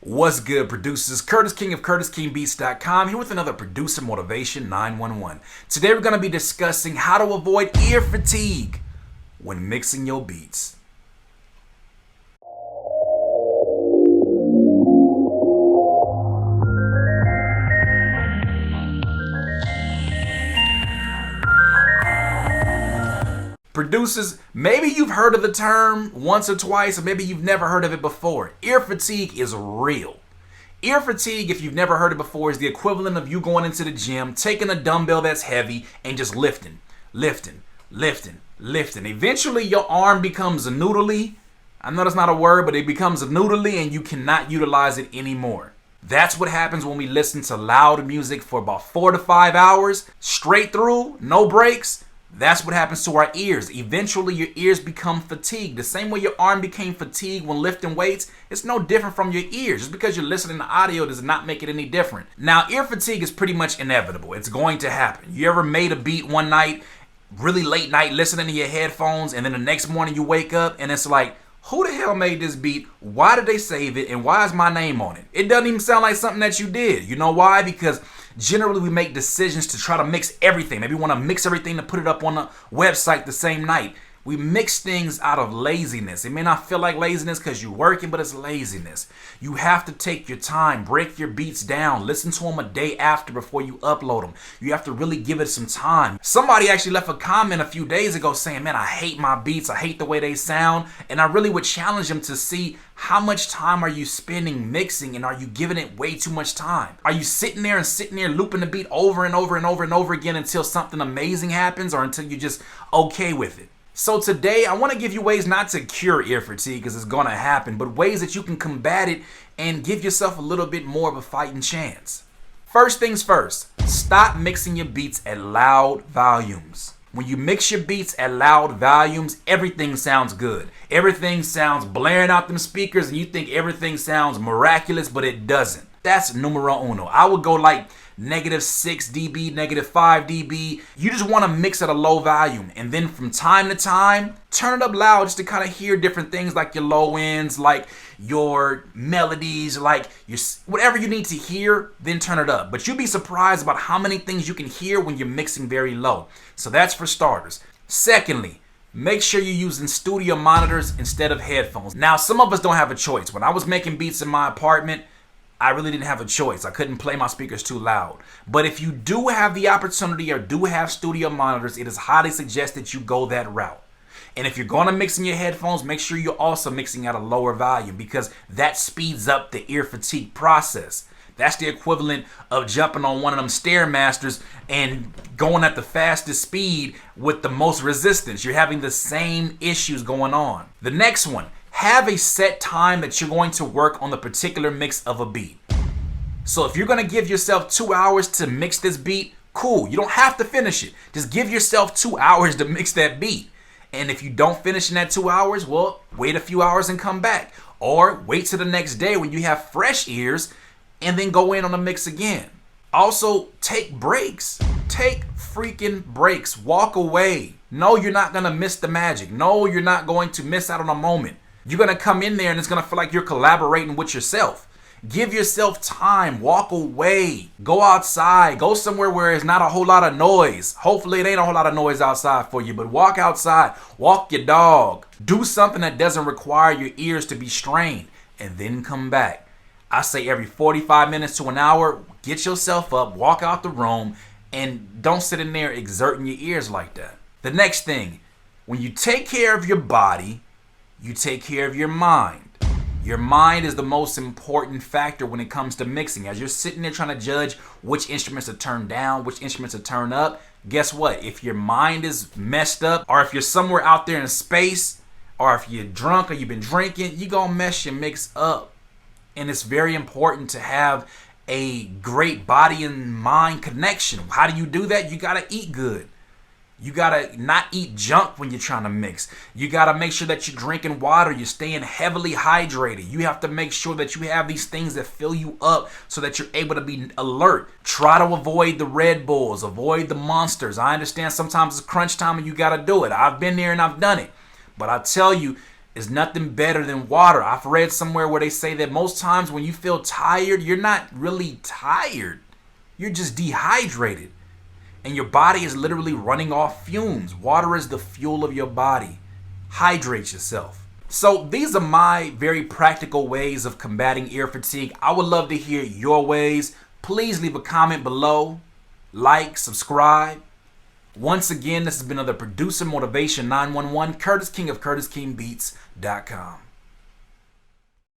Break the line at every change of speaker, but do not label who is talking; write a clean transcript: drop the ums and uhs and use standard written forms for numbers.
What's good, producers? Curtis King of CurtisKingBeats.com here with another Producer Motivation 911. Today we're going to be discussing how to avoid ear fatigue when mixing your beats. Producers, maybe you've heard of the term once or twice, or maybe you've never heard of it before. Ear fatigue is real. Ear fatigue, if you've never heard it before, is the equivalent of you going into the gym, taking a dumbbell that's heavy, and just lifting. Eventually, your arm becomes a noodly. I know that's not a word, but it becomes a noodly, and you cannot utilize it anymore. That's what happens when we listen to loud music for about 4 to 5 hours, straight through, no breaks. That's what happens to our ears. Eventually, your ears become fatigued. The same way your arm became fatigued when lifting weights, it's no different from your ears. Just because you're listening to audio does not make it any different. Now, ear fatigue is pretty much inevitable. It's going to happen. You ever made a beat one night, really late night, listening to your headphones, and then the next morning you wake up and it's like, who the hell made this beat? Why did they save it? And why is my name on it? It doesn't even sound like something that you did. You know why? Because generally we make decisions to try to mix everything. Maybe we want to mix everything to put it up on a website the same night. We mix things out of laziness. It may not feel like laziness because you're working, but it's laziness. You have to take your time, break your beats down, listen to them a day after before you upload them. You have to really give it some time. Somebody actually left a comment a few days ago saying, man, I hate my beats. I hate the way they sound. And I really would challenge them to see how much time are you spending mixing, and are you giving it way too much time? Are you sitting there looping the beat over and over again until something amazing happens, or until you're just okay with it? So today, I want to give you ways not to cure ear fatigue, because it's going to happen, but ways that you can combat it and give yourself a little bit more of a fighting chance. First things first, stop mixing your beats at loud volumes. When you mix your beats at loud volumes, everything sounds good. Everything sounds blaring out them speakers, and you think everything sounds miraculous, but it doesn't. That's numero uno. I would go like -6 dB, -5 dB. You just want to mix at a low volume, and then from time to time, turn it up loud just to kind of hear different things, like your low ends, like your melodies, like your whatever you need to hear, then turn it up. But you'll be surprised about how many things you can hear when you're mixing very low. So that's for starters. Secondly, make sure you're using studio monitors instead of headphones. Now, some of us don't have a choice. When I was making beats in my apartment, I really didn't have a choice. I couldn't play my speakers too loud. But if you do have the opportunity or do have studio monitors, it is highly suggested you go that route. And if you're going to mix in your headphones, make sure you're also mixing at a lower volume, because that speeds up the ear fatigue process. That's the equivalent of jumping on one of them Stairmasters and going at the fastest speed with the most resistance. You're having the same issues going on. The next one, have a set time that you're going to work on the particular mix of a beat. So if you're going to give yourself 2 hours to mix this beat, cool. You don't have to finish it. Just give yourself 2 hours to mix that beat. And if you don't finish in that 2 hours, well, wait a few hours and come back. Or wait till the next day when you have fresh ears and then go in on the mix again. Also, take breaks. Take freaking breaks. Walk away. No, you're not going to miss the magic. No, you're not going to miss out on a moment. You're going to come in there and it's going to feel like you're collaborating with yourself. Give yourself time. Walk away. Go outside. Go somewhere where there's not a whole lot of noise. Hopefully it ain't a whole lot of noise outside for you, but walk outside. Walk your dog. Do something that doesn't require your ears to be strained, and then come back. I say every 45 minutes to an hour, get yourself up, walk out the room, and don't sit in there exerting your ears like that. The next thing, when you take care of your body, you take care of your mind. Your mind is the most important factor when it comes to mixing. As you're sitting there trying to judge which instruments to turn down, which instruments to turn up, guess what? If your mind is messed up, or if you're somewhere out there in space, or if you're drunk or you've been drinking, you're going to mess your mix up. And it's very important to have a great body and mind connection. How do you do that? You got to eat good. You gotta not eat junk when you're trying to mix. You gotta make sure that you're drinking water. You're staying heavily hydrated. You have to make sure that you have these things that fill you up so that you're able to be alert. Try to avoid the Red Bulls. Avoid the Monsters. I understand sometimes it's crunch time and you gotta do it. I've been there and I've done it. But I tell you, is nothing better than water. I've read somewhere where they say that most times when you feel tired, you're not really tired. You're just dehydrated. And your body is literally running off fumes. Water is the fuel of your body. Hydrate yourself. So these are my very practical ways of combating ear fatigue. I would love to hear your ways. Please leave a comment below. Like, subscribe. Once again, this has been another Producer Motivation 911, Curtis King of CurtisKingBeats.com.